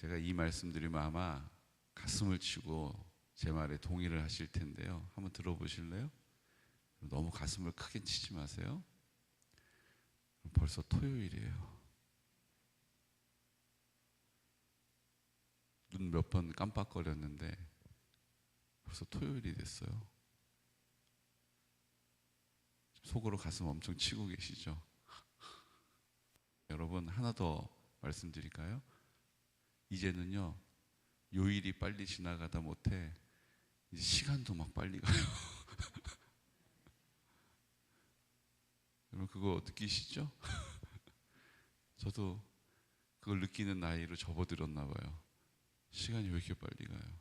제가 이 말씀드리면 아마 가슴을 치고 제 말에 동의를 하실 텐데요. 한번 들어보실래요? 너무 가슴을 크게 치지 마세요. 벌써 토요일이에요. 눈 몇 번 깜빡거렸는데 벌써 토요일이 됐어요. 속으로 가슴 엄청 치고 계시죠? 여러분, 하나 더 말씀드릴까요? 이제는요, 요일이 빨리 지나가다 못해 이제 시간도 막 빨리 가요. 여러분, 그거 느끼시죠? 저도 그걸 느끼는 나이로 접어들었나 봐요. 시간이 왜 이렇게 빨리 가요?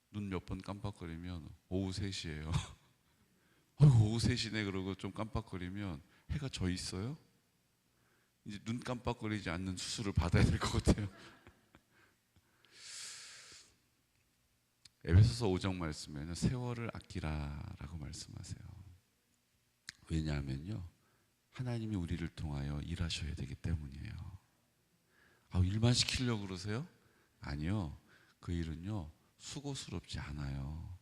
눈 몇 번 깜빡거리면 오후 3시예요. 어이구, 오후 3시네 그러고 좀 깜빡거리면 해가 져 있어요? 이제 눈 깜빡거리지 않는 수술을 받아야 될 것 같아요. 에베소서 5장 말씀에는 세월을 아끼라라고 말씀하세요. 왜냐하면요, 하나님이 우리를 통하여 일하셔야 되기 때문이에요. 일만 시키려고 그러세요? 아니요. 그 일은요, 수고스럽지 않아요.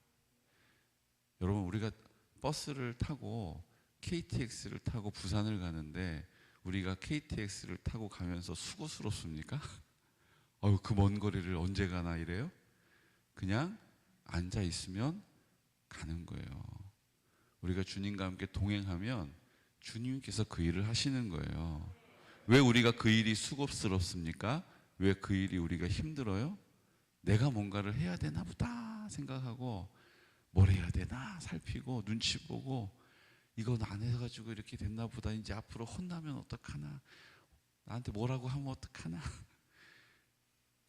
여러분, 우리가 버스를 타고 KTX를 타고 부산을 가는데 우리가 KTX를 타고 가면서 수고스럽습니까? 그 먼 거리를 언제 가나 이래요? 그냥 앉아 있으면 가는 거예요. 우리가 주님과 함께 동행하면 주님께서 그 일을 하시는 거예요. 왜 우리가 그 일이 수고스럽습니까? 왜 그 일이 우리가 힘들어요? 내가 뭔가를 해야 되나 보다 생각하고 뭘 해야 되나 살피고 눈치 보고 이건 안 해가지고 이렇게 됐나 보다. 이제 앞으로 혼나면 어떡하나, 나한테 뭐라고 하면 어떡하나.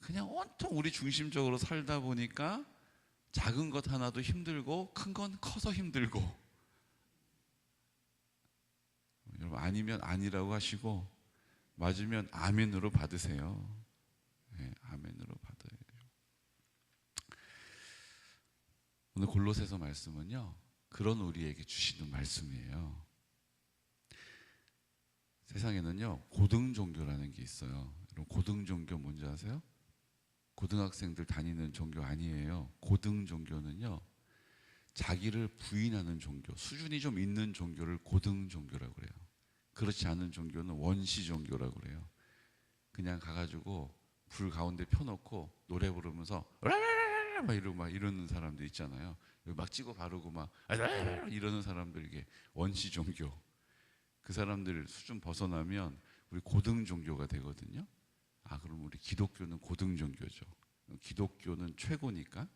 그냥 온통 우리 중심적으로 살다 보니까 작은 것 하나도 힘들고 큰 건 커서 힘들고. 여러분, 아니면 아니라고 하시고 맞으면 아멘으로 받으세요. 네, 아멘으로 받아요. 오늘 골로새서 말씀은요, 그런 우리에게 주시는 말씀이에요. 세상에는요, 고등 종교라는 게 있어요. 여러분, 고등 종교 뭔지 아세요? 고등학생들 다니는 종교 아니에요. 고등 종교는요, 자기를 부인하는 종교, 수준이 좀 있는 종교를 고등 종교라고 그래요. 그렇지 않은 종교는 원시 종교라고 그래요. 그냥 가가지고 불 가운데 펴놓고 노래 부르면서 막 이러는 사람들 있잖아요. 막 찍어 바르고 막 이러는 사람들, 이게 원시 종교. 그 사람들 수준 벗어나면 우리 고등 종교가 되거든요. 그럼 우리 기독교는 고등 종교죠. 기독교는 최고니까.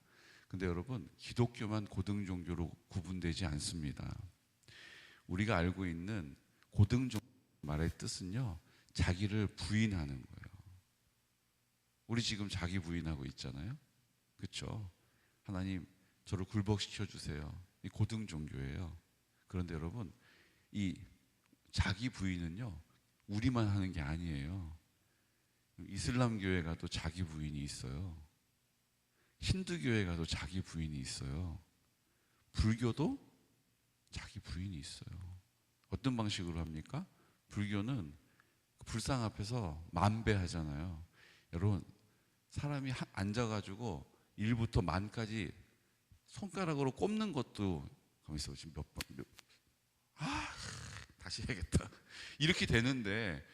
근데 여러분, 기독교만 고등 종교로 구분되지 않습니다. 우리가 알고 있는 고등 종교 말의 뜻은요, 자기를 부인하는 거예요. 우리 지금 자기 부인하고 있잖아요. 그렇죠? 하나님, 저를 굴복시켜 주세요. 이 고등 종교예요. 그런데 여러분, 이 자기 부인은요, 우리만 하는 게 아니에요. 이슬람 교회 가도 자기 부인이 있어요. 힌두교회 가도 자기 부인이 있어요. 불교도 자기 부인이 있어요. 어떤 방식으로 합니까? 불교는 불상 앞에서 만배하잖아요. 여러분, 사람이 앉아가지고 1부터 만까지 손가락으로 꼽는 것도, 가만히 있어, 지금 몇 번, 다시 해야겠다. 이렇게 되는데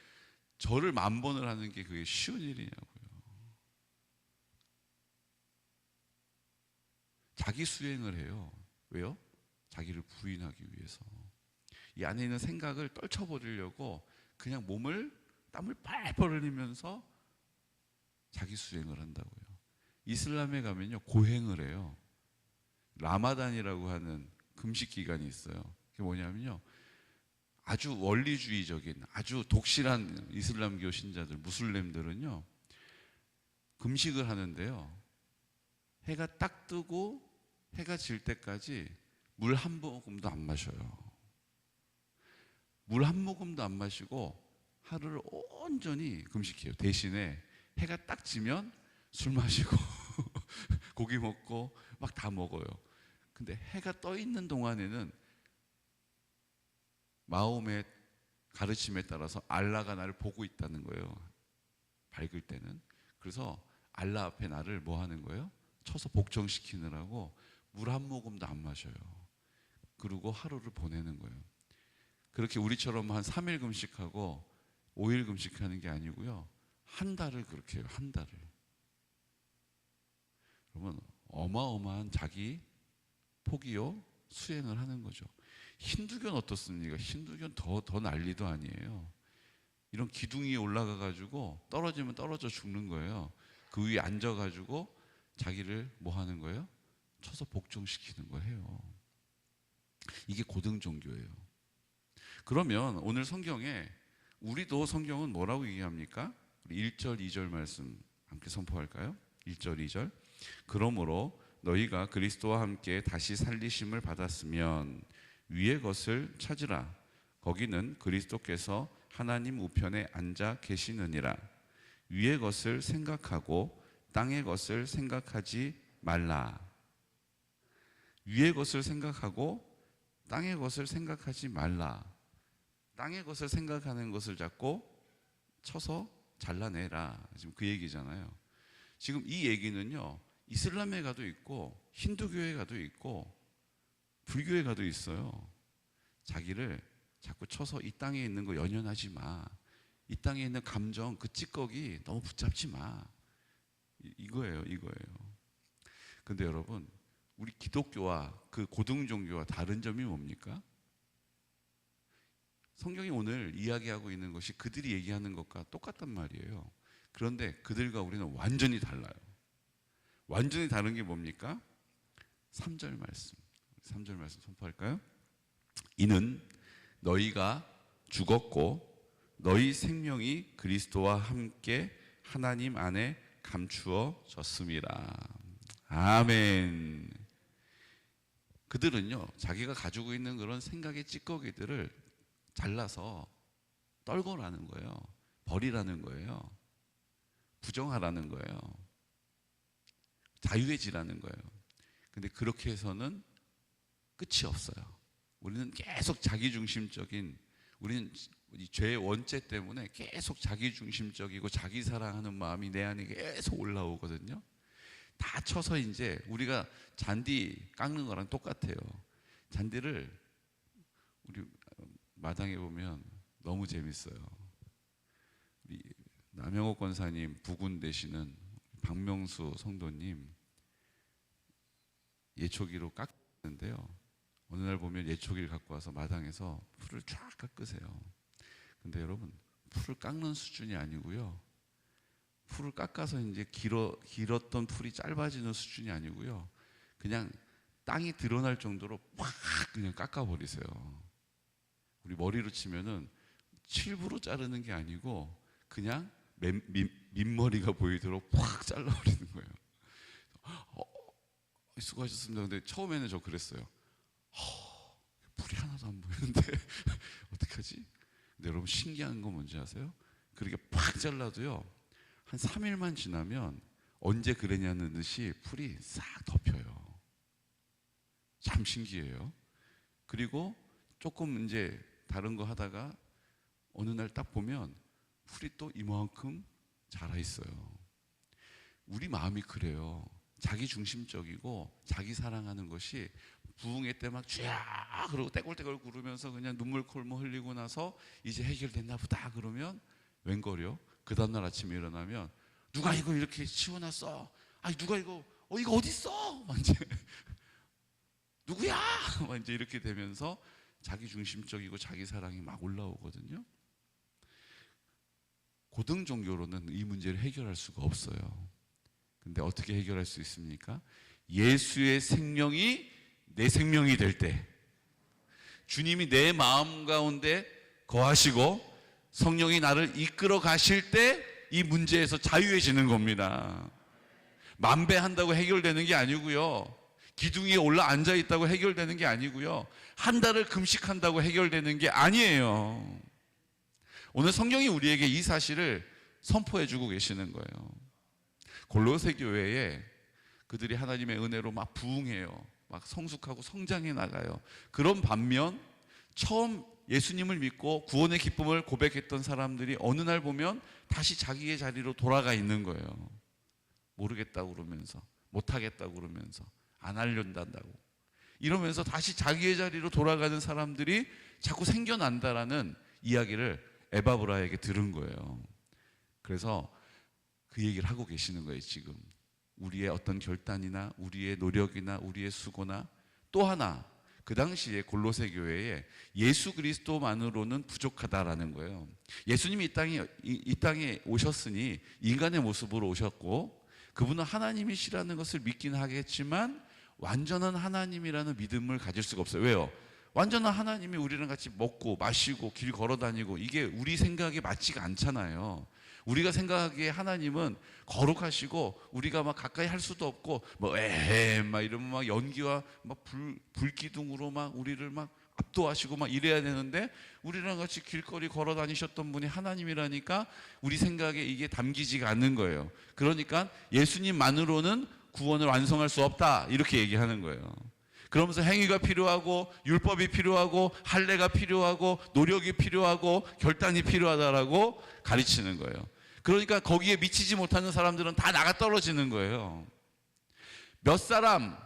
절을 10,000번을 하는 게 그게 쉬운 일이냐고요. 자기 수행을 해요. 왜요? 자기를 부인하기 위해서. 이 안에 있는 생각을 떨쳐버리려고 그냥 땀을 팔팔 흘리면서 자기 수행을 한다고요. 이슬람에 가면요, 고행을 해요. 라마단이라고 하는 금식 기간이 있어요. 그게 뭐냐면요, 아주 원리주의적인, 아주 독실한 이슬람교 신자들, 무슬림들은요, 금식을 하는데요, 해가 딱 뜨고 해가 질 때까지 물 한 모금도 안 마셔요. 물 한 모금도 안 마시고 하루를 온전히 금식해요. 대신에 해가 딱 지면 술 마시고 고기 먹고 막 다 먹어요. 근데 해가 떠 있는 동안에는 마음의 가르침에 따라서 알라가 나를 보고 있다는 거예요. 밝을 때는. 그래서 알라 앞에 나를 뭐 하는 거예요? 쳐서 복종시키느라고 물 한 모금도 안 마셔요. 그리고 하루를 보내는 거예요. 그렇게 우리처럼 한 3일 금식하고 5일 금식하는 게 아니고요. 한 달을 그렇게 해요. 한 달을. 그러면 어마어마한 자기 포기요 수행을 하는 거죠. 힌두교는 어떻습니까? 힌두교는 더 난리도 아니에요. 이런 기둥이 올라가 가지고 떨어지면 떨어져 죽는 거예요. 그 위에 앉아 가지고 자기를 뭐 하는 거예요? 쳐서 복종시키는 거예요. 이게 고등 종교예요. 그러면 오늘 성경에 우리도 성경은 뭐라고 얘기합니까? 1절, 2절 말씀 함께 선포할까요? 1절, 2절. 그러므로 너희가 그리스도와 함께 다시 살리심을 받았으면 위의 것을 찾으라. 거기는 그리스도께서 하나님 우편에 앉아 계시느니라. 위의 것을 생각하고 땅의 것을 생각하지 말라. 위의 것을 생각하고 땅의 것을 생각하지 말라. 땅의 것을 생각하는 것을 자꾸 쳐서 잘라내라. 지금 그 얘기잖아요. 지금 이 얘기는요, 이슬람에 가도 있고 힌두교에 가도 있고 불교에 가도 있어요. 자기를 자꾸 쳐서 이 땅에 있는 거 연연하지 마. 이 땅에 있는 감정, 그 찌꺼기 너무 붙잡지 마. 이거예요. 근데 여러분, 우리 기독교와 그 고등 종교와 다른 점이 뭡니까? 성경이 오늘 이야기하고 있는 것이 그들이 얘기하는 것과 똑같단 말이에요. 그런데 그들과 우리는 완전히 달라요. 완전히 다른 게 뭡니까? 3절 말씀. 3절 말씀 선포할까요? 이는 너희가 죽었고 너희 생명이 그리스도와 함께 하나님 안에 감추어졌음이라. 아멘. 그들은요, 자기가 가지고 있는 그런 생각의 찌꺼기들을 잘라서 떨궈라는 거예요. 버리라는 거예요. 부정하라는 거예요. 자유해지라는 거예요. 근데 그렇게 해서는 끝이 없어요. 우리는 계속 자기중심적인, 우리는 이 죄의 원죄 때문에 계속 자기중심적이고 자기 사랑하는 마음이 내 안에 계속 올라오거든요. 다 쳐서 이제 우리가 잔디 깎는 거랑 똑같아요. 잔디를 우리 마당에 보면 너무 재밌어요. 우리 남영옥 권사님 부군 되시는 박명수 성도님 예초기로 깎는데요. 어느 날 보면 예초기를 갖고 와서 마당에서 풀을 쫙 깎으세요. 근데 여러분, 풀을 깎는 수준이 아니고요. 풀을 깎아서 이제 길었던 풀이 짧아지는 수준이 아니고요. 그냥 땅이 드러날 정도로 팍 그냥 깎아버리세요. 우리 머리로 치면은 칠부로 자르는 게 아니고 그냥 밑머리가 보이도록 팍 잘라버리는 거예요. 수고하셨습니다. 근데 처음에는 저 그랬어요. 풀이 하나도 안 보이는데 어떡하지? 근데 여러분 신기한 거 뭔지 아세요? 그렇게 팍 잘라도요, 한 3일만 지나면 언제 그랬냐는 듯이 풀이 싹 덮여요. 참 신기해요. 그리고 조금 이제 다른 거 하다가 어느 날 딱 보면 풀이 또 이만큼 자라 있어요. 우리 마음이 그래요. 자기 중심적이고 자기 사랑하는 것이 부흥회 때 막 쥐야 그러고 떼굴떼굴 구르면서 그냥 눈물 콜모 흘리고 나서 이제 해결됐나 보다 그러면 웬걸요? 그 다음날 아침에 일어나면 누가 이거 이렇게 치워놨어? 아니 누가 이거 어딨어? 막 이제 누구야? 막 이제 이렇게 되면서 자기 중심적이고 자기 사랑이 막 올라오거든요. 고등 종교로는 이 문제를 해결할 수가 없어요. 근데 어떻게 해결할 수 있습니까? 예수의 생명이 내 생명이 될 때, 주님이 내 마음 가운데 거하시고 성령이 나를 이끌어 가실 때 이 문제에서 자유해지는 겁니다. 만배한다고 해결되는 게 아니고요. 기둥 위에 올라 앉아 있다고 해결되는 게 아니고요. 한 달을 금식한다고 해결되는 게 아니에요. 오늘 성경이 우리에게 이 사실을 선포해 주고 계시는 거예요. 골로새 교회에 그들이 하나님의 은혜로 막 부흥해요. 막 성숙하고 성장해 나가요. 그런 반면 처음 예수님을 믿고 구원의 기쁨을 고백했던 사람들이 어느 날 보면 다시 자기의 자리로 돌아가 있는 거예요. 모르겠다고 그러면서, 못하겠다고 그러면서, 안 하려한다고 이러면서 다시 자기의 자리로 돌아가는 사람들이 자꾸 생겨난다라는 이야기를 에바브라에게 들은 거예요. 그래서 그 얘기를 하고 계시는 거예요. 지금 우리의 어떤 결단이나 우리의 노력이나 우리의 수고나, 또 하나 그 당시에 골로새 교회에 예수 그리스도만으로는 부족하다라는 거예요. 예수님이 이 땅에 오셨으니 인간의 모습으로 오셨고, 그분은 하나님이시라는 것을 믿긴 하겠지만 완전한 하나님이라는 믿음을 가질 수가 없어요. 왜요? 완전한 하나님이 우리랑 같이 먹고 마시고 길 걸어 다니고, 이게 우리 생각에 맞지가 않잖아요. 우리가 생각하기에 하나님은 거룩하시고 우리가 막 가까이 할 수도 없고, 뭐 에헤 막 이러면 막 연기와 막 불기둥으로 막 우리를 막 압도하시고 막 이래야 되는데, 우리랑 같이 길거리 걸어 다니셨던 분이 하나님이라니까 우리 생각에 이게 담기지가 않는 거예요. 그러니까 예수님만으로는 구원을 완성할 수 없다, 이렇게 얘기하는 거예요. 그러면서 행위가 필요하고 율법이 필요하고 할례가 필요하고 노력이 필요하고 결단이 필요하다라고 가르치는 거예요. 그러니까 거기에 미치지 못하는 사람들은 다 나가 떨어지는 거예요. 몇 사람,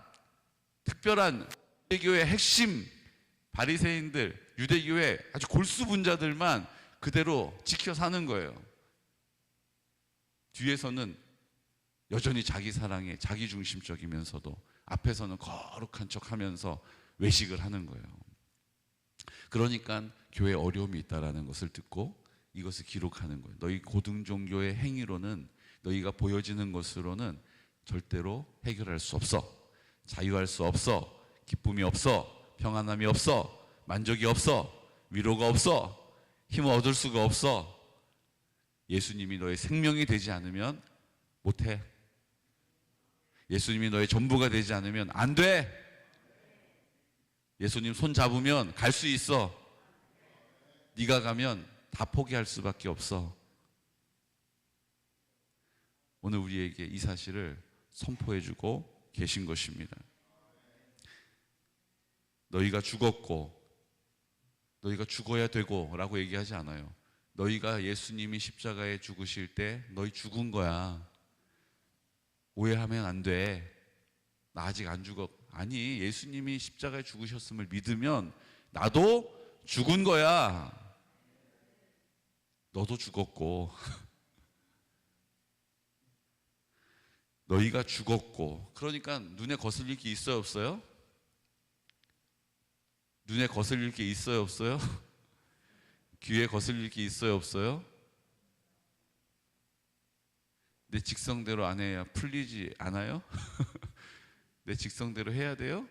특별한 유대교의 핵심 바리새인들, 유대교의 아주 골수분자들만 그대로 지켜 사는 거예요. 뒤에서는 여전히 자기 사랑에 자기중심적이면서도 앞에서는 거룩한 척하면서 외식을 하는 거예요. 그러니까 교회에 어려움이 있다라는 것을 듣고 이것을 기록하는 거예요. 너희 고등종교의 행위로는, 너희가 보여지는 것으로는 절대로 해결할 수 없어. 자유할 수 없어. 기쁨이 없어. 평안함이 없어. 만족이 없어. 위로가 없어. 힘을 얻을 수가 없어. 예수님이 너의 생명이 되지 않으면 못해. 예수님이 너의 전부가 되지 않으면 안 돼. 예수님 손 잡으면 갈 수 있어. 네가 가면 다 포기할 수밖에 없어. 오늘 우리에게 이 사실을 선포해주고 계신 것입니다. 너희가 죽었고 너희가 죽어야 되고 라고 얘기하지 않아요. 너희가 예수님이 십자가에 죽으실 때 너희 죽은 거야. 오해하면 안 돼. 나 아직 안 죽어. 아니, 예수님이 십자가에 죽으셨음을 믿으면 나도 죽은 거야. 너도 죽었고 너희가 죽었고. 그러니까 눈에 거슬릴 게 있어요, 없어요? 눈에 거슬릴 게 있어요, 없어요? 귀에 거슬릴 게 있어요, 없어요? 내 직성대로 안 해야 풀리지 않아요? 내 직성대로 해야 돼요?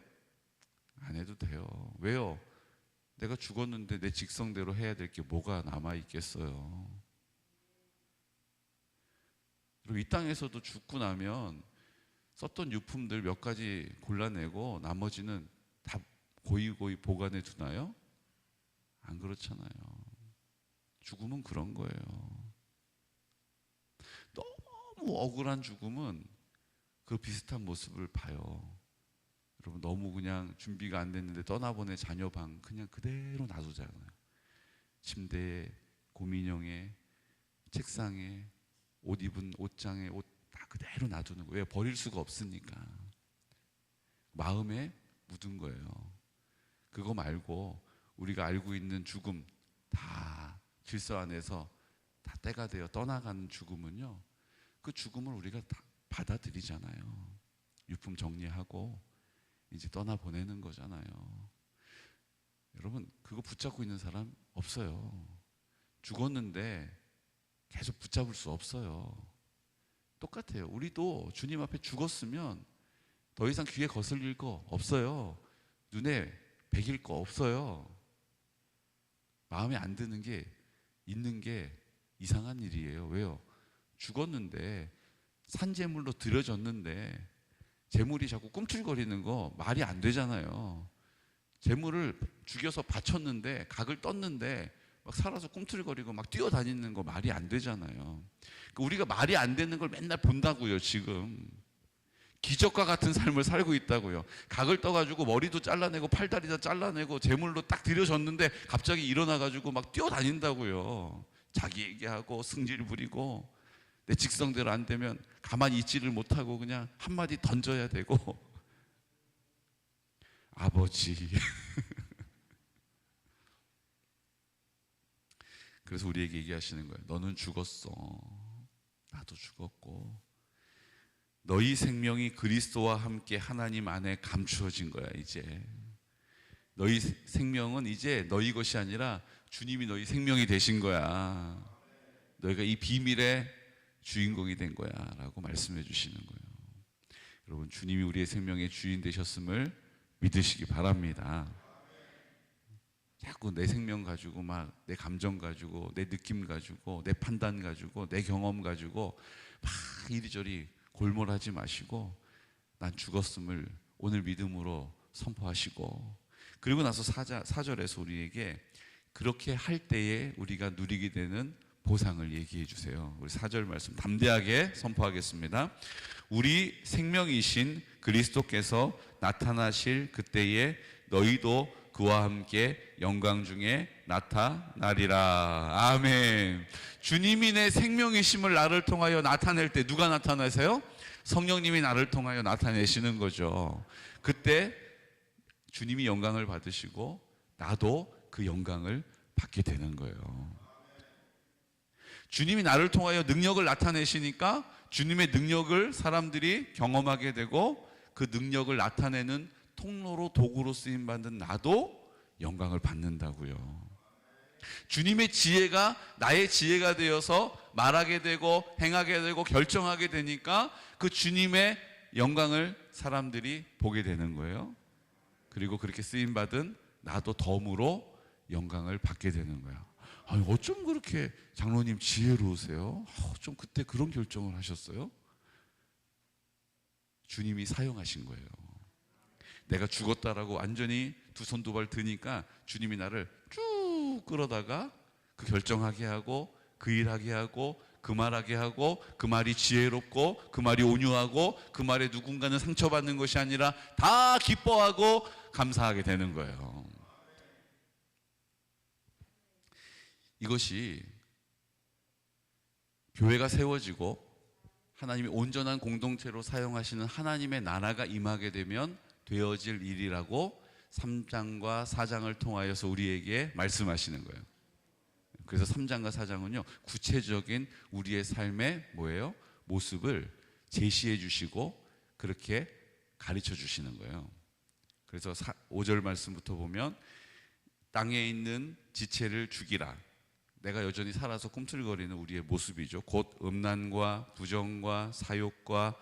안 해도 돼요. 왜요? 내가 죽었는데 내 직성대로 해야 될 게 뭐가 남아있겠어요? 그리고 이 땅에서도 죽고 나면 썼던 유품들 몇 가지 골라내고 나머지는 다 고이고이 보관해 두나요? 안 그렇잖아요. 죽음은 그런 거예요. 너무 억울한 죽음은 그 비슷한 모습을 봐요. 여러분, 너무 그냥 준비가 안 됐는데 떠나보내 자녀 방 그냥 그대로 놔두잖아요. 침대에, 고민형에, 책상에, 옷 입은 옷장에 옷 다 그대로 놔두는 거예요. 왜? 버릴 수가 없으니까. 마음에 묻은 거예요. 그거 말고 우리가 알고 있는 죽음, 다 질서 안에서 다 때가 되어 떠나가는 죽음은요, 그 죽음을 우리가 다 받아들이잖아요. 유품 정리하고 이제 떠나보내는 거잖아요. 여러분, 그거 붙잡고 있는 사람 없어요. 죽었는데 계속 붙잡을 수 없어요. 똑같아요. 우리도 주님 앞에 죽었으면 더 이상 귀에 거슬릴 거 없어요. 눈에 배길 거 없어요. 마음에 안 드는 게 있는 게 이상한 일이에요. 왜요? 죽었는데 산재물로 들여졌는데 재물이 자꾸 꿈틀거리는 거 말이 안 되잖아요. 재물을 죽여서 바쳤는데 각을 떴는데 막 살아서 꿈틀거리고 막 뛰어다니는 거 말이 안 되잖아요. 우리가 말이 안 되는 걸 맨날 본다고요. 지금 기적과 같은 삶을 살고 있다고요. 각을 떠가지고 머리도 잘라내고 팔다리도 잘라내고 재물로 딱 들여졌는데 갑자기 일어나가지고 막 뛰어다닌다고요. 자기 얘기하고 승질 부리고. 내 직성대로 안 되면 가만히 있지를 못하고 그냥 한마디 던져야 되고 아버지 그래서 우리에게 얘기하시는 거예요. 너는 죽었어. 나도 죽었고 너희 생명이 그리스도와 함께 하나님 안에 감추어진 거야. 이제 너희 생명은 이제 너희 것이 아니라 주님이 너희 생명이 되신 거야. 너희가 이 비밀의 주인공이 된 거야 라고 말씀해 주시는 거예요. 여러분, 주님이 우리의 생명의 주인 되셨음을 믿으시기 바랍니다. 자꾸 내 생명 가지고 막 내 감정 가지고 내 느낌 가지고 내 판단 가지고 내 경험 가지고 막 이리저리 골몰하지 마시고 난 죽었음을 오늘 믿음으로 선포하시고, 그리고 나서 4절에서 우리에게 그렇게 할 때에 우리가 누리게 되는 보상을 얘기해 주세요. 우리 4절 말씀 담대하게 선포하겠습니다. 우리 생명이신 그리스도께서 나타나실 그때에 너희도 그와 함께 영광 중에 나타나리라. 아멘. 주님이 내 생명이심을 나를 통하여 나타낼 때 누가 나타나세요? 성령님이 나를 통하여 나타내시는 거죠. 그때 주님이 영광을 받으시고 나도 그 영광을 받게 되는 거예요. 주님이 나를 통하여 능력을 나타내시니까 주님의 능력을 사람들이 경험하게 되고 그 능력을 나타내는 통로로 도구로 쓰임받는 나도 영광을 받는다고요. 주님의 지혜가 나의 지혜가 되어서 말하게 되고 행하게 되고 결정하게 되니까 그 주님의 영광을 사람들이 보게 되는 거예요. 그리고 그렇게 쓰임받은 나도 덤으로 영광을 받게 되는 거야. 아니, 어쩜 그렇게 장로님 지혜로우세요? 좀 그때 그런 결정을 하셨어요? 주님이 사용하신 거예요. 내가 죽었다라고 완전히 두 손 두 발 드니까 주님이 나를 쭉 끌어다가 그 결정하게 하고 그 일하게 하고 그 말하게 하고 그 말이 지혜롭고 그 말이 온유하고 그 말에 누군가는 상처받는 것이 아니라 다 기뻐하고 감사하게 되는 거예요. 이것이 교회가 세워지고 하나님이 온전한 공동체로 사용하시는 하나님의 나라가 임하게 되면 되어질 일이라고 3장과 4장을 통하여서 우리에게 말씀하시는 거예요. 그래서 3장과 4장은요, 구체적인 우리의 삶의 뭐예요? 모습을 제시해 주시고 그렇게 가르쳐 주시는 거예요. 그래서 5절 말씀부터 보면 땅에 있는 지체를 죽이라. 내가 여전히 살아서 꿈틀거리는 우리의 모습이죠. 곧 음란과 부정과 사욕과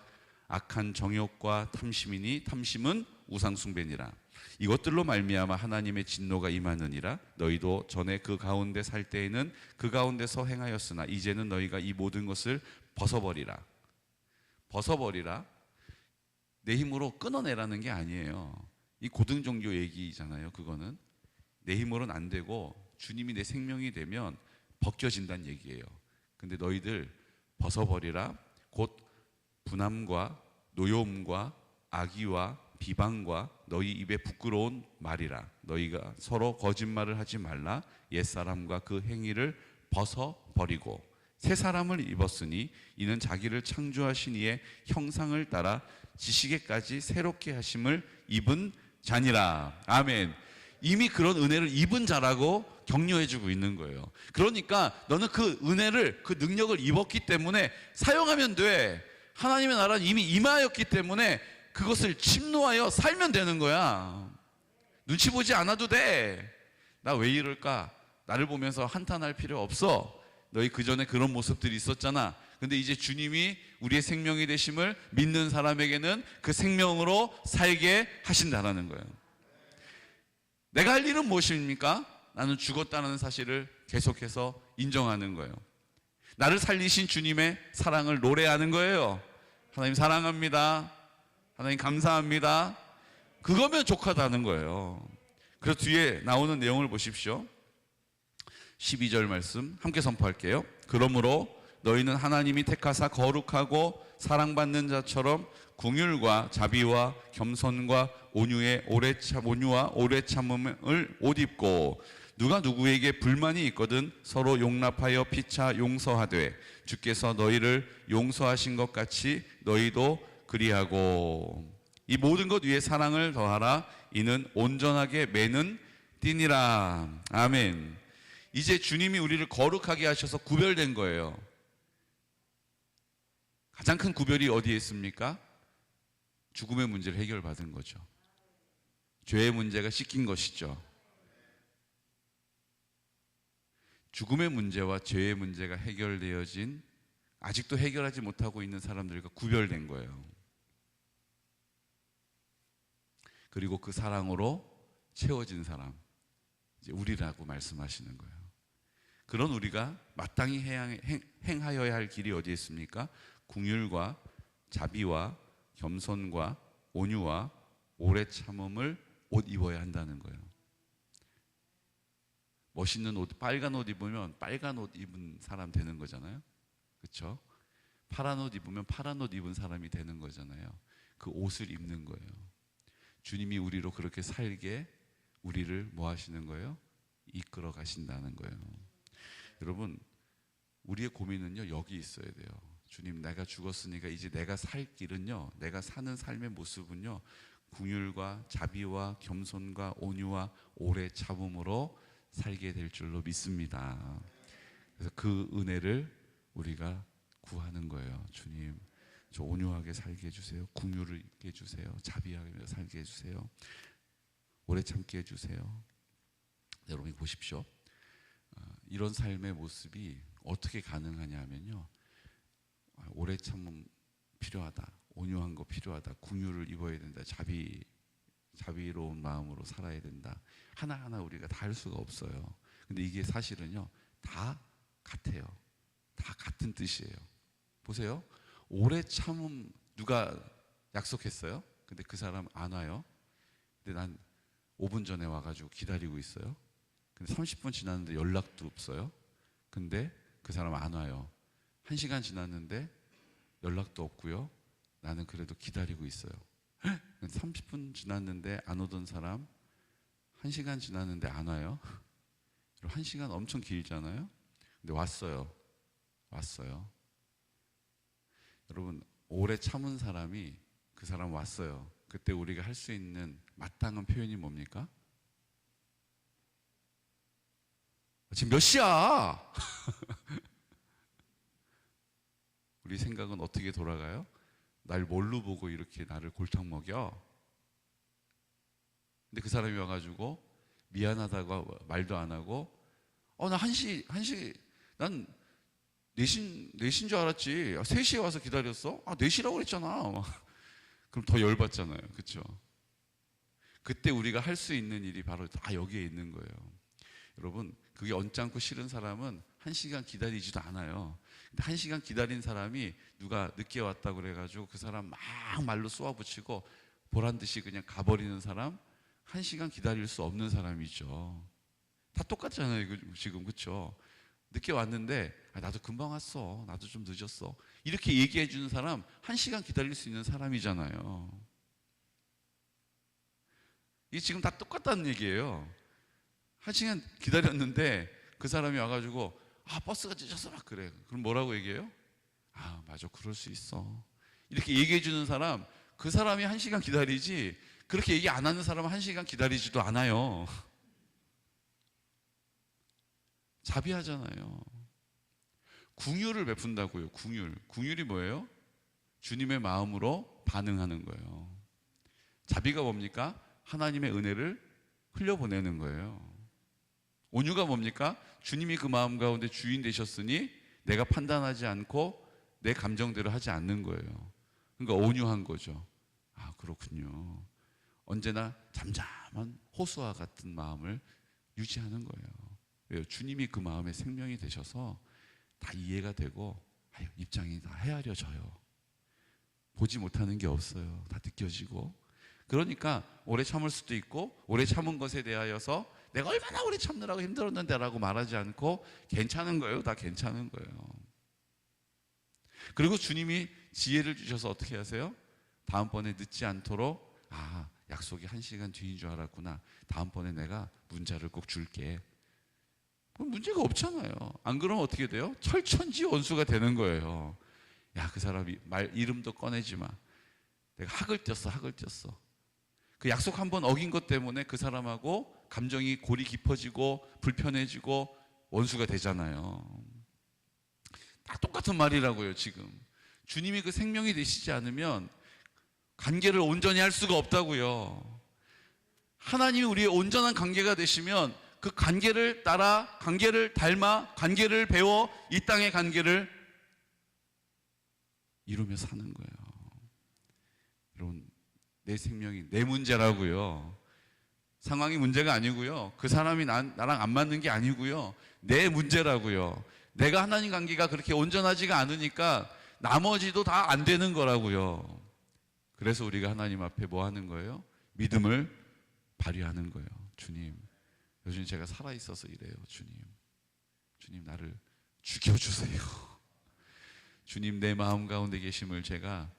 악한 정욕과 탐심이니 탐심은 우상숭배니라. 이것들로 말미암아 하나님의 진노가 임하느니라. 너희도 전에 그 가운데 살 때에는 그 가운데서 행하였으나 이제는 너희가 이 모든 것을 벗어버리라. 벗어버리라. 내 힘으로 끊어내라는 게 아니에요. 이 고등종교 얘기잖아요. 그거는 내 힘으로는 안 되고 주님이 내 생명이 되면 벗겨진다는 얘기예요. 근데 너희들 벗어버리라. 곧 분함과 노여움과 악의와 비방과 너희 입에 부끄러운 말이라. 너희가 서로 거짓말을 하지 말라. 옛사람과 그 행위를 벗어버리고 새 사람을 입었으니 이는 자기를 창조하신 이의 형상을 따라 지식에까지 새롭게 하심을 입은 자니라. 아멘. 이미 그런 은혜를 입은 자라고 격려해주고 있는 거예요. 그러니까 너는 그 은혜를, 그 능력을 입었기 때문에 사용하면 돼. 하나님의 나라는 이미 임하였기 때문에 그것을 침노하여 살면 되는 거야. 눈치 보지 않아도 돼. 나 왜 이럴까? 나를 보면서 한탄할 필요 없어. 너희 그전에 그런 모습들이 있었잖아. 근데 이제 주님이 우리의 생명이 되심을 믿는 사람에게는 그 생명으로 살게 하신다라는 거예요. 내가 할 일은 무엇입니까? 나는 죽었다는 사실을 계속해서 인정하는 거예요. 나를 살리신 주님의 사랑을 노래하는 거예요. 하나님 사랑합니다. 하나님 감사합니다. 그거면 족하다는 거예요. 그래서 뒤에 나오는 내용을 보십시오. 12절 말씀 함께 선포할게요. 그러므로 너희는 하나님이 택하사 거룩하고 사랑받는 자처럼 긍휼과 자비와 겸손과 온유와 오래 참음을 옷 입고 누가 누구에게 불만이 있거든 서로 용납하여 피차 용서하되 주께서 너희를 용서하신 것 같이 너희도 그리하고 이 모든 것 위에 사랑을 더하라. 이는 온전하게 매는 띠니라. 아멘. 이제 주님이 우리를 거룩하게 하셔서 구별된 거예요. 가장 큰 구별이 어디에 있습니까? 죽음의 문제를 해결받은 거죠. 죄의 문제가 씻긴 것이죠. 죽음의 문제와 죄의 문제가 해결되어진, 아직도 해결하지 못하고 있는 사람들과 구별된 거예요. 그리고 그 사랑으로 채워진 사람, 이제 우리라고 말씀하시는 거예요. 그런 우리가 마땅히 행하여야 할 길이 어디에 있습니까? 긍휼과 자비와 겸손과 온유와 오래 참음을 옷 입어야 한다는 거예요. 멋있는 옷, 빨간 옷 입으면 빨간 옷 입은 사람 되는 거잖아요. 그렇죠? 파란 옷 입으면 파란 옷 입은 사람이 되는 거잖아요. 그 옷을 입는 거예요. 주님이 우리로 그렇게 살게 우리를 뭐 하시는 거예요? 이끌어 가신다는 거예요. 여러분, 우리의 고민은요 여기 있어야 돼요. 주님, 내가 죽었으니까 이제 내가 살 길은요, 내가 사는 삶의 모습은요 긍휼과 자비와 겸손과 온유와 오래 참음으로 살게 될 줄로 믿습니다. 그래서 그 은혜를 우리가 구하는 거예요. 주님, 저 온유하게 살게 해주세요. 긍휼을 있게 해주세요. 자비하게 살게 해주세요. 오래 참게 해주세요. 여러분이 보십시오. 이런 삶의 모습이 어떻게 가능하냐 하면요, 오래 참음 필요하다, 온유한 거 필요하다, 긍휼을 입어야 된다, 자비로운 마음으로 살아야 된다. 하나하나 우리가 다 할 수가 없어요. 근데 이게 사실은요 다 같아요. 다 같은 뜻이에요. 보세요. 오래 참음 누가 약속했어요? 근데 그 사람 안 와요. 근데 난 5분 전에 와가지고 기다리고 있어요. 근데 30분 지났는데 연락도 없어요. 근데 그 사람 안 와요. 1시간 지났는데 연락도 없고요. 나는 그래도 기다리고 있어요. 30분 지났는데 안 오던 사람 1시간 지났는데 안 와요. 1시간 엄청 길잖아요. 근데 왔어요. 여러분, 오래 참은 사람이 그 사람 왔어요. 그때 우리가 할 수 있는 마땅한 표현이 뭡니까? 지금 몇 시야? 우리 생각은 어떻게 돌아가요? 날 뭘로 보고 이렇게 나를 골탕 먹여? 근데 그 사람이 와가지고 미안하다고 말도 안 하고, 나 1시, 난 4시인 줄 알았지. 3시에 와서 기다렸어? 4시라고 그랬잖아. 그럼 더 열받잖아요. 그렇죠? 그때 우리가 할 수 있는 일이 바로 다 여기에 있는 거예요. 여러분, 그게 언짢고 싫은 사람은 1시간 기다리지도 않아요. 근데 1시간 기다린 사람이 누가 늦게 왔다고 그래가지고 그 사람 막 말로 쏘아붙이고 보란듯이 그냥 가버리는 사람, 1시간 기다릴 수 없는 사람이죠. 다 똑같잖아요 지금. 그렇죠? 늦게 왔는데 나도 금방 왔어, 나도 좀 늦었어, 이렇게 얘기해 주는 사람 1시간 기다릴 수 있는 사람이잖아요. 이게 지금 다 똑같다는 얘기예요. 1시간 기다렸는데 그 사람이 와가지고 버스가 늦어서 막 그래. 그럼 뭐라고 얘기해요? 맞아, 그럴 수 있어, 이렇게 얘기해 주는 사람, 그 사람이 1시간 기다리지, 그렇게 얘기 안 하는 사람은 1시간 기다리지도 않아요. 자비하잖아요. 긍휼을 베푼다고요. 긍휼이 뭐예요? 주님의 마음으로 반응하는 거예요. 자비가 뭡니까? 하나님의 은혜를 흘려보내는 거예요. 온유가 뭡니까? 주님이 그 마음 가운데 주인 되셨으니 내가 판단하지 않고 내 감정대로 하지 않는 거예요. 그러니까 온유한 거죠. 그렇군요. 언제나 잠잠한 호수와 같은 마음을 유지하는 거예요. 왜요? 주님이 그 마음의 생명이 되셔서 다 이해가 되고 입장이 다 헤아려져요. 보지 못하는 게 없어요. 다 느껴지고. 그러니까 오래 참을 수도 있고, 오래 참은 것에 대하여서 내가 얼마나 오래 참느라고 힘들었는데 라고 말하지 않고 괜찮은 거예요. 다 괜찮은 거예요. 그리고 주님이 지혜를 주셔서 어떻게 하세요? 다음번에 늦지 않도록, 약속이 1시간 뒤인 줄 알았구나, 다음번에 내가 문자를 꼭 줄게, 문제가 없잖아요. 안 그러면 어떻게 돼요? 철천지 원수가 되는 거예요. 야, 그 사람이 이름도 꺼내지 마. 내가 학을 띄었어. 그 약속 한번 어긴 것 때문에 그 사람하고 감정이 골이 깊어지고 불편해지고 원수가 되잖아요. 다 똑같은 말이라고요. 지금 주님이 그 생명이 되시지 않으면 관계를 온전히 할 수가 없다고요. 하나님이 우리의 온전한 관계가 되시면 그 관계를 따라, 관계를 닮아, 관계를 배워 이 땅의 관계를 이루며 사는 거예요. 여러분, 내 생명이 내 문제라고요. 상황이 문제가 아니고요. 그 사람이 나랑 안 맞는 게 아니고요. 내 문제라고요. 내가 하나님 관계가 그렇게 온전하지가 않으니까 나머지도 다 안 되는 거라고요. 그래서 우리가 하나님 앞에 뭐 하는 거예요? 믿음을 발휘하는 거예요. 주님, 요즘 제가 살아있어서 이래요. 주님 나를 죽여주세요. 주님, 내 마음 가운데 계심을 제가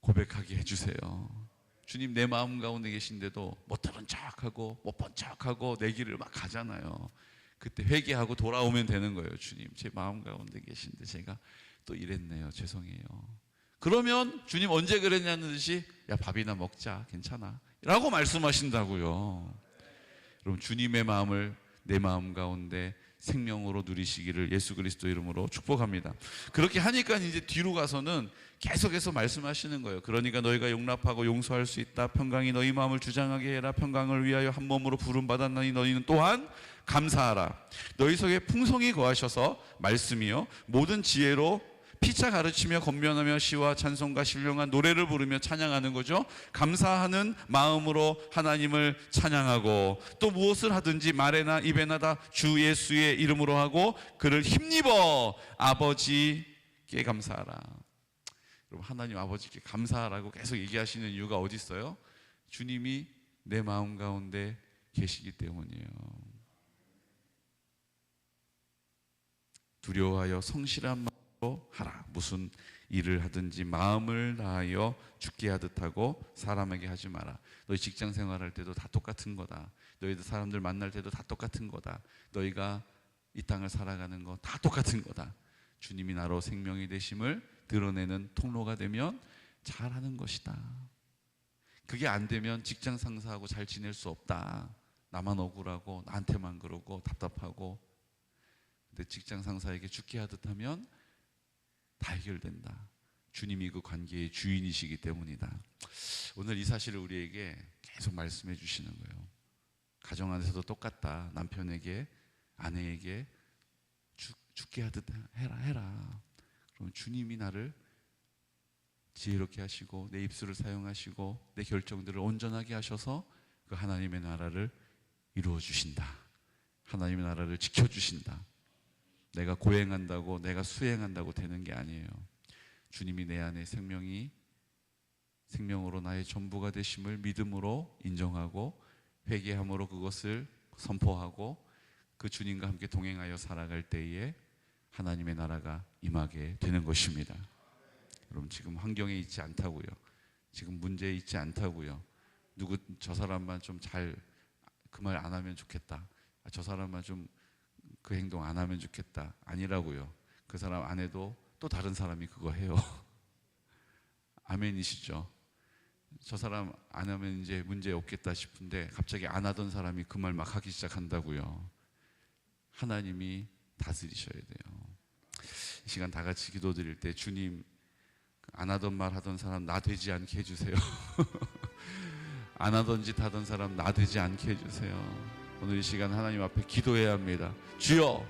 고백하게 해주세요. 주님, 내 마음 가운데 계신데도 못 들은 척하고 못 본 척하고 내 길을 막 가잖아요. 그때 회개하고 돌아오면 되는 거예요. 주님, 제 마음 가운데 계신데 제가 또 이랬네요. 죄송해요. 그러면 주님 언제 그랬냐는 듯이 야, 밥이나 먹자, 괜찮아 라고 말씀하신다고요. 여러분, 주님의 마음을 내 마음 가운데 생명으로 누리시기를 예수 그리스도 이름으로 축복합니다. 그렇게 하니까 이제 뒤로 가서는 계속해서 말씀하시는 거예요. 그러니까 너희가 용납하고 용서할 수 있다. 평강이 너희 마음을 주장하게 해라. 평강을 위하여 한 몸으로 부름받았나니 너희는 또한 감사하라. 너희 속에 풍성히 거하셔서 말씀이요 모든 지혜로 피차 가르치며 권면하며 시와 찬송과 신령한 노래를 부르며 찬양하는 거죠. 감사하는 마음으로 하나님을 찬양하고 또 무엇을 하든지 말에나 입에나 다 주 예수의 이름으로 하고 그를 힘입어 아버지께 감사하라. 여러분, 하나님 아버지께 감사하라고 계속 얘기하시는 이유가 어디 있어요? 주님이 내 마음 가운데 계시기 때문이에요. 두려워하여 성실한 마음으로 하라. 무슨 일을 하든지 마음을 다하여 죽게 하듯 하고 사람에게 하지 마라. 너희 직장 생활할 때도 다 똑같은 거다. 너희들 사람들 만날 때도 다 똑같은 거다. 너희가 이 땅을 살아가는 거 다 똑같은 거다. 주님이 나로 생명이 되심을 드러내는 통로가 되면 잘하는 것이다. 그게 안 되면 직장 상사하고 잘 지낼 수 없다. 나만 억울하고 나한테만 그러고 답답하고. 근데 직장 상사에게 죽게 하듯 하면 다 해결된다. 주님이 그 관계의 주인이시기 때문이다. 오늘 이 사실을 우리에게 계속 말씀해 주시는 거예요. 가정 안에서도 똑같다. 남편에게, 아내에게 죽게 하듯 해라. 그럼 주님이 나를 지혜롭게 하시고 내 입술을 사용하시고 내 결정들을 온전하게 하셔서 그 하나님의 나라를 이루어 주신다. 하나님의 나라를 지켜주신다. 내가 고행한다고, 내가 수행한다고 되는 게 아니에요. 주님이 내 안에 생명으로 나의 전부가 되심을 믿음으로 인정하고 회개함으로 그것을 선포하고 그 주님과 함께 동행하여 살아갈 때에 하나님의 나라가 임하게 되는 것입니다. 여러분, 지금 환경에 있지 않다고요. 지금 문제에 있지 않다고요. 저 사람만 좀 잘 그 말 안 하면 좋겠다. 저 사람만 좀 그 행동 안 하면 좋겠다. 아니라고요. 그 사람 안 해도 또 다른 사람이 그거 해요. 아멘이시죠? 저 사람 안 하면 이제 문제 없겠다 싶은데 갑자기 안 하던 사람이 그 말 막 하기 시작한다고요. 하나님이 다스리셔야 돼요. 이 시간 다 같이 기도드릴 때 주님, 안 하던 말 하던 사람 나 되지 않게 해주세요. 안 하던 짓 하던 사람 나 되지 않게 해주세요. 오늘 이 시간 하나님 앞에 기도해야 합니다. 주여,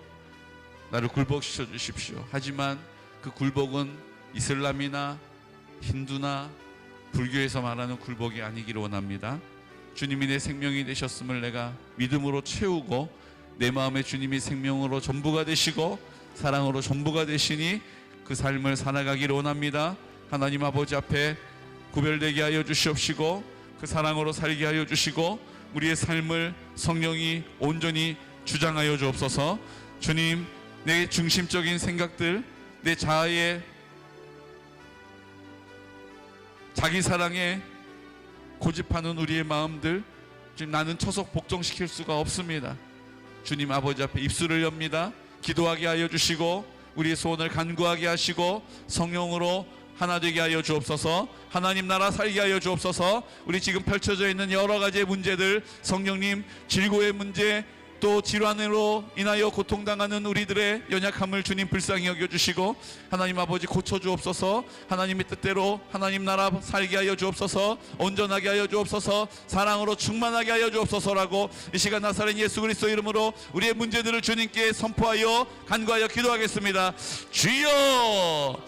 나를 굴복시켜 주십시오. 하지만 그 굴복은 이슬람이나 힌두나 불교에서 말하는 굴복이 아니기를 원합니다. 주님이 내 생명이 되셨음을 내가 믿음으로 채우고 내 마음에 주님이 생명으로 전부가 되시고 사랑으로 전부가 되시니 그 삶을 살아가기를 원합니다. 하나님 아버지 앞에 구별되게 하여 주시옵시고 그 사랑으로 살게 하여 주시고 우리의 삶을 성령이 온전히 주장하여 주옵소서. 주님, 내 중심적인 생각들, 내 자아의 자기 사랑에 고집하는 우리의 마음들, 지금 나는 처속 복종시킬 수가 없습니다. 주님 아버지 앞에 입술을 엽니다. 기도하게 하여 주시고 우리의 소원을 간구하게 하시고 성령으로 하나 되게 하여 주옵소서. 하나님 나라 살게 하여 주옵소서. 우리 지금 펼쳐져 있는 여러 가지의 문제들, 성령님 질고의 문제, 또 질환으로 인하여 고통당하는 우리들의 연약함을 주님 불쌍히 여겨주시고 하나님 아버지 고쳐주옵소서. 하나님의 뜻대로 하나님 나라 살게 하여 주옵소서. 온전하게 하여 주옵소서. 사랑으로 충만하게 하여 주옵소서라고 이 시간 나사렛 예수 그리스도 이름으로 우리의 문제들을 주님께 선포하여 간구하여 기도하겠습니다. 주여